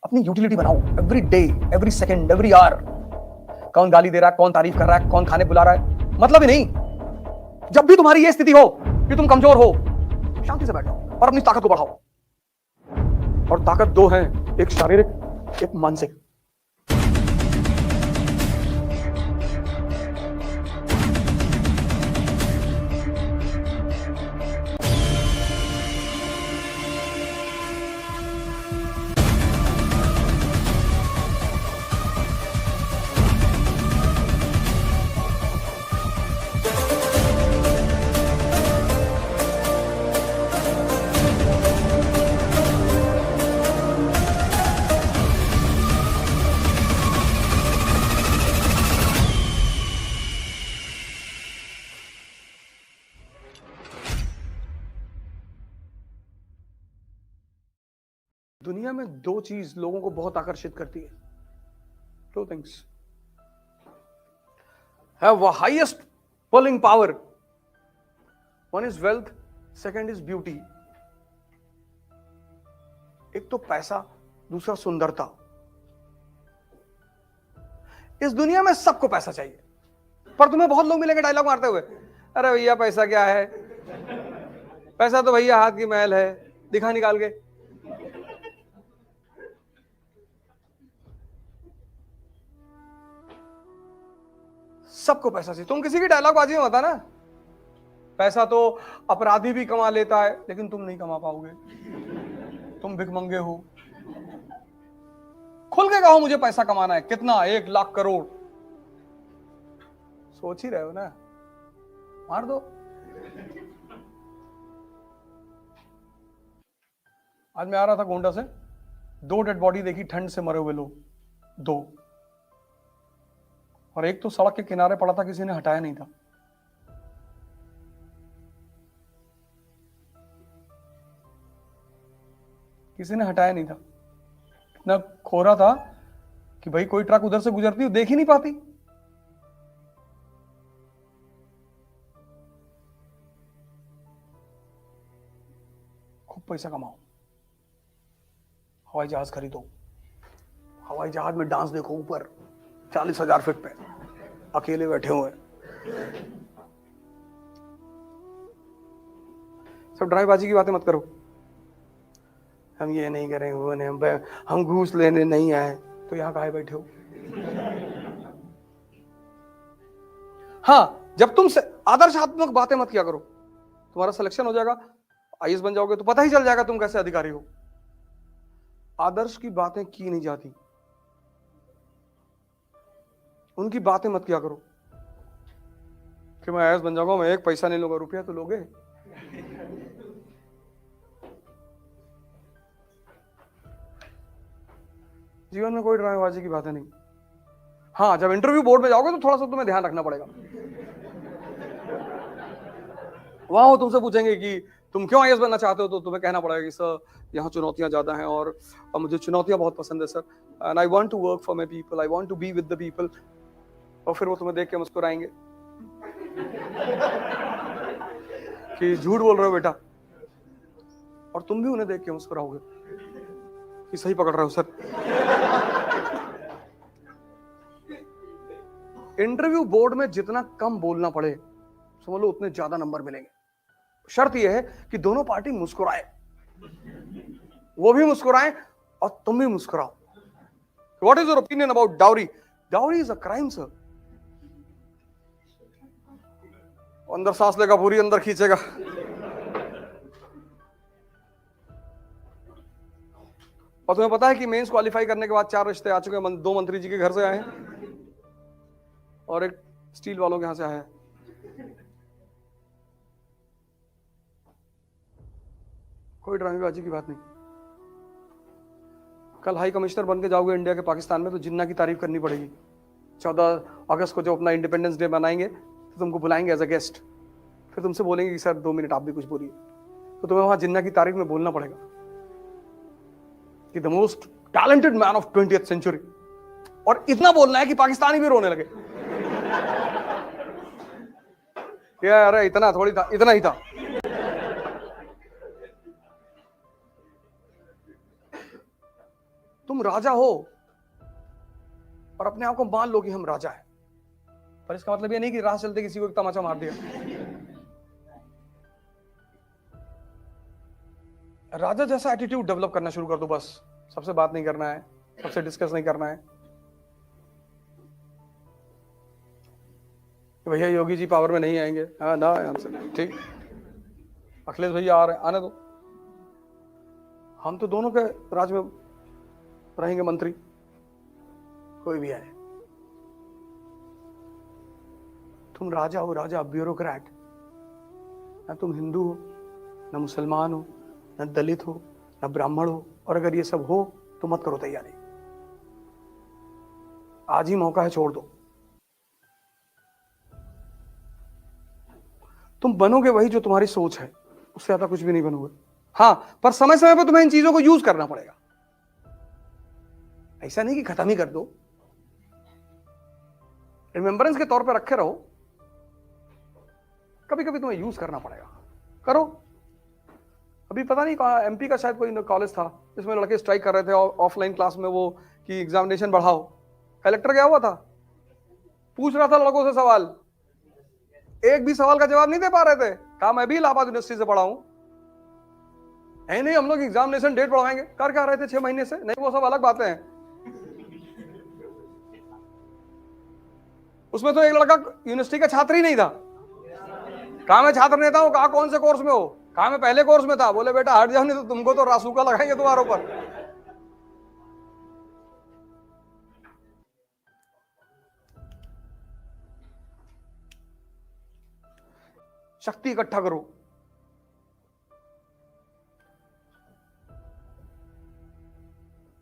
अपनी यूटिलिटी बनाओ, every day, every second, every hour. कौन गाली दे रहा है, कौन तारीफ कर रहा है, कौन खाने बुला रहा है, मतलब ही नहीं। जब भी तुम्हारी यह स्थिति हो कि तुम कमजोर हो, शांति से बैठ जाओ और अपनी ताकत को बढ़ाओ। और ताकत दो है, एक शारीरिक, एक मानसिक। दुनिया में दो चीज लोगों को बहुत आकर्षित करती है। Two things have the highest pulling power. One is wealth, second is beauty. एक तो पैसा, दूसरा सुंदरता। इस दुनिया में सबको पैसा चाहिए, पर तुम्हें बहुत लोग मिलेंगे डायलॉग मारते हुए, अरे भैया पैसा क्या है, पैसा तो भैया हाथ की मैल है, दिखा निकाल के। सबको पैसा चाहिए। तुम किसी की डायलॉग बाजी में बता ना, पैसा तो अपराधी भी कमा लेता है, लेकिन तुम नहीं कमा पाओगे, तुम भिखमंगे हो। खुल के कहो मुझे पैसा कमाना है, कितना, 1 लाख करोड़। सोच ही रहे हो ना, मार दो। आज मैं आ रहा था गोंडा से, 2 डेड बॉडी देखी, ठंड से मरे हुए लोग, 2। और एक तो सड़क के किनारे पड़ा था, किसी ने हटाया नहीं था। किसी ने हटाया नहीं था। इतना खोरा था कि भाई कोई ट्रक उधर से गुजरती हो देख ही नहीं पाती। खूब पैसा कमाओ, हवाई जहाज खरीदो, हवाई जहाज में डांस देखो ऊपर 40,000 फीट पे, अकेले बैठे हुए। सब ड्रामेबाजी की बातें मत करो। हम ये नहीं करेंगे, वो नहीं, हम घूस लेने नहीं आए, तो यहां काहे बैठे हो? हाँ, जब तुम आदर्शात्मक बातें मत किया करो। तुम्हारा सिलेक्शन हो जाएगा, आईएएस बन जाओगे, तो पता ही चल जाएगा तुम कैसे अधिकारी हो। आदर्श की बातें की नहीं जाती, उनकी बातें मत किया करो कि मैं आईएएस बन जाऊंगा, मैं 1 पैसा नहीं लूंगा। रुपया तो लोगे। जीवन में कोई ड्रामेबाजी की बातें नहीं। हाँ, जब इंटरव्यू बोर्ड में जाओगे तो थोड़ा सा तुम्हें ध्यान रखना पड़ेगा। वहां वो तुमसे पूछेंगे कि तुम क्यों आईएएस बनना चाहते हो, तो तुम्हें कहना पड़ेगा कि सर यहाँ चुनौतियां ज्यादा हैं और मुझे चुनौतियां बहुत पसंद है sir, and I want to work for my people, I want to be with the people. और फिर वो तुम्हें देख के मुस्कुराएंगे कि झूठ बोल रहे हो बेटा, और तुम भी उन्हें देख के मुस्कुराओगे कि सही पकड़ रहे हो सर। इंटरव्यू बोर्ड में जितना कम बोलना पड़े, समझ लो उतने ज्यादा नंबर मिलेंगे। शर्त यह है कि दोनों पार्टी मुस्कुराए, वो भी मुस्कुराए और तुम भी मुस्कुराओ। What is your opinion about dowry? Dowry is a crime sir. अंदर सांस लेगा, पूरी अंदर खींचेगा। और तुम्हें पता है कि मेंस क्वालिफाई करने के बाद 4 रिश्ते आ चुके हैं। 2 मंत्री जी के घर से आए हैं और एक स्टील वालों के यहां से आया है। कोई ड्रामेबाजी की बात नहीं। कल हाई कमिश्नर बन के जाओगे इंडिया के पाकिस्तान में, तो जिन्ना की तारीफ करनी पड़ेगी। 14 अगस्त को जब अपना इंडिपेंडेंस डे मनाएंगे तो तुमको बुलाएंगे एज अ गेस्ट, फिर तुमसे बोलेंगे कि सर 2 मिनट आप भी कुछ बोलिए, तो तुम्हें वहां जिन्ना की तारीफ में बोलना पड़ेगा कि the most talented man of 20th century. और इतना बोलना है कि पाकिस्तानी भी रोने लगे। यार अरे इतना थोड़ी था, इतना ही था। तुम तुम राजा हो और अपने आप को मान लो कि हम राजा हैं, पर इसका मतलब ये नहीं कि राह चलते किसी को एक तमाचा मार दिया। राजा जैसा एटीट्यूड डेवलप करना शुरू कर दो बस। सबसे बात नहीं करना है, सबसे डिस्कस नहीं करना है। भैया योगी जी पावर में नहीं आएंगे, हाँ ना हमसे ठीक, अखिलेश भैया आ रहे हैं, आने दो, हम तो दोनों के राज में रहेंगे मंत्री, कोई भी आए। तुम राजा हो, राजा, ब्यूरोक्रेट। ना तुम हिंदू हो, ना मुसलमान हो, ना दलित हो, ना ब्राह्मण हो, और अगर ये सब हो तो मत करो तैयारी, आज ही मौका है, छोड़ दो। तुम बनोगे वही जो तुम्हारी सोच है, उससे ज्यादा कुछ भी नहीं बनोगे। हाँ, पर समय समय पर तुम्हें इन चीजों को यूज करना पड़ेगा। ऐसा नहीं कि खत्म ही कर दो, रिमेम्बरेंस के तौर पर रखे रहो, कभी कभी तुम्हें यूज करना पड़ेगा, करो। अभी पता नहीं कहा, एमपी का शायद कोई कॉलेज था जिसमें लड़के स्ट्राइक कर रहे थे ऑफलाइन क्लास में, वो कि एग्जामिनेशन बढ़ाओ। कलेक्टर गया हुआ था, पूछ रहा था लड़कों से सवाल, एक भी सवाल का जवाब नहीं दे पा रहे थे। कहा मैं भी इलाहाबाद यूनिवर्सिटी से पढ़ा हूं, है नहीं हम लोग एग्जामिनेशन डेट बढ़वाएंगे। कर क्या रहे थे 6 महीने से? नहीं, वो सब अलग बातें हैं। उसमें तो एक लड़का यूनिवर्सिटी का छात्र ही नहीं था। कहा मैं छात्र नेता हूं, कहा कौन से कोर्स में हो? कहा मैं पहले कोर्स में था। बोले बेटा हट जाओ, नहीं तो तुमको तो रासूका लगाएंगे तुम्हारे ऊपर। शक्ति इकट्ठा करो,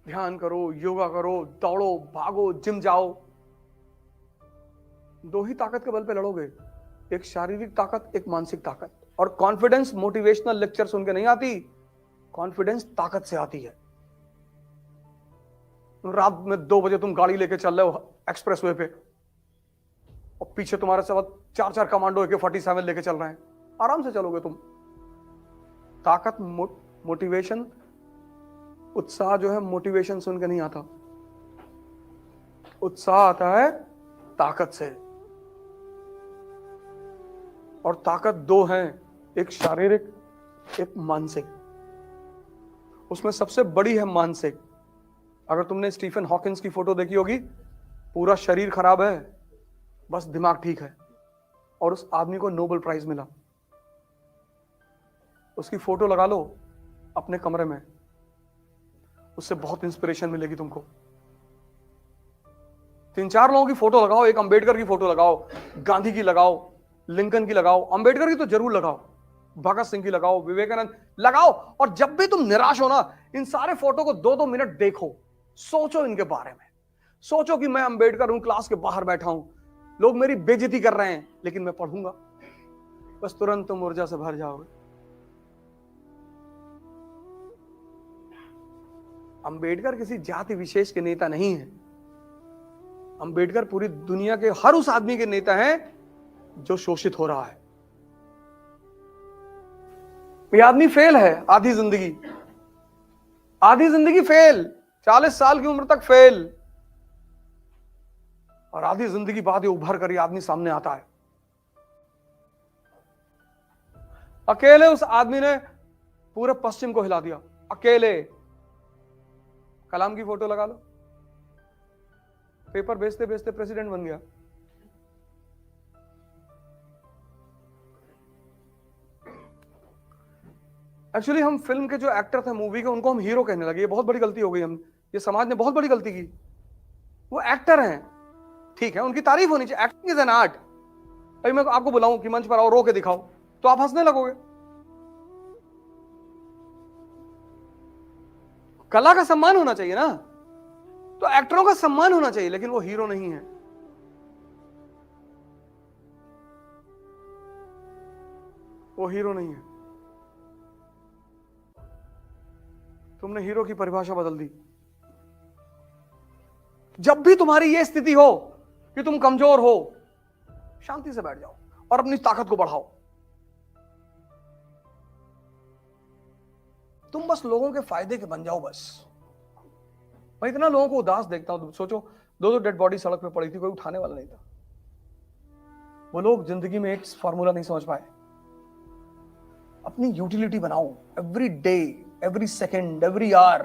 ध्यान करो, योगा करो, दौड़ो, भागो, जिम जाओ। दो ही ताकत के बल पे लड़ोगे, एक शारीरिक ताकत, एक मानसिक ताकत। और कॉन्फिडेंस मोटिवेशनल लेक्चर सुन के नहीं आती, कॉन्फिडेंस ताकत से आती है। रात में 2 बजे तुम गाड़ी लेके चल रहे हो एक्सप्रेसवे पे, और पीछे तुम्हारे साथ 4 कमांडो AK-47 लेके चल रहे हैं, आराम से चलोगे तुम। ताकत, मोटिवेशन, उत्साह जो है मोटिवेशन सुन के नहीं आता, उत्साह आता है ताकत से। और ताकत 2 है, एक शारीरिक, एक मानसिक। उसमें सबसे बड़ी है मानसिक। अगर तुमने स्टीफन हॉकिंस की फोटो देखी होगी, पूरा शरीर खराब है, बस दिमाग ठीक है, और उस आदमी को नोबेल प्राइज मिला। उसकी फोटो लगा लो अपने कमरे में, उससे बहुत इंस्पिरेशन मिलेगी तुमको। 3-4 लोगों की फोटो लगाओ, एक अंबेडकर की फोटो लगाओ, गांधी की लगाओ, लिंकन की लगाओ, अंबेडकर की तो जरूर लगाओ, भगत सिंह की लगाओ, विवेकानंद लगाओ। और जब भी तुम निराश हो ना, इन सारे फोटो को 2-2 मिनट देखो, सोचो इनके बारे में। सोचो कि मैं अंबेडकर हूं, क्लास के बाहर बैठा हूं, लोग मेरी बेइज्जती कर रहे हैं, लेकिन मैं पढ़ूंगा। बस तुरंत तुम ऊर्जा से भर जाओगे। अंबेडकर किसी जाति विशेष के नेता नहीं है, अंबेडकर पूरी दुनिया के हर उस आदमी के नेता हैं जो शोषित हो रहा है। ये आदमी फेल है, आधी जिंदगी फेल, 40 साल की उम्र तक फेल, और आधी जिंदगी बाद ये उभर कर ये आदमी सामने आता है। अकेले उस आदमी ने पूरे पश्चिम को हिला दिया, अकेले। कलाम की फोटो लगा लो, पेपर बेचते बेचते प्रेसिडेंट बन गया। एक्चुअली हम फिल्म के जो एक्टर थे, मूवी के, उनको हम हीरो कहने लगे। ये बहुत बड़ी गलती हो गई, हम ये समाज ने बहुत बड़ी गलती की। वो एक्टर हैं, ठीक है, उनकी तारीफ होनी चाहिए। Acting is an art. भाई मैं आपको बुलाऊं कि मंच पर आओ, रो के दिखाओ, तो आप हंसने लगोगे। कला का सम्मान होना चाहिए ना, तो एक्टरों का सम्मान होना चाहिए, लेकिन वो हीरो नहीं है। वो हीरो नहीं है। तुमने हीरो की परिभाषा बदल दी। जब भी तुम्हारी यह स्थिति हो कि तुम कमजोर हो, शांति से बैठ जाओ और अपनी ताकत को बढ़ाओ। तुम बस लोगों के फायदे के बन जाओ, बस मैं इतना लोगों को उदास देखता हूं, सोचो 2 डेड बॉडी सड़क पे पड़ी थी, कोई उठाने वाला नहीं था। वो लोग जिंदगी में एक फॉर्मूला नहीं समझ पाए। अपनी यूटिलिटी बनाओ, every day, every second, every hour.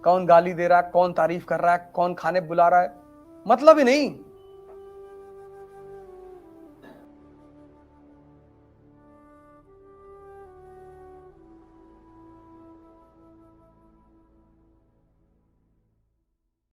कौन गाली दे रहा है, कौन तारीफ कर रहा है, कौन खाने बुला रहा है, मतलब ही नहीं।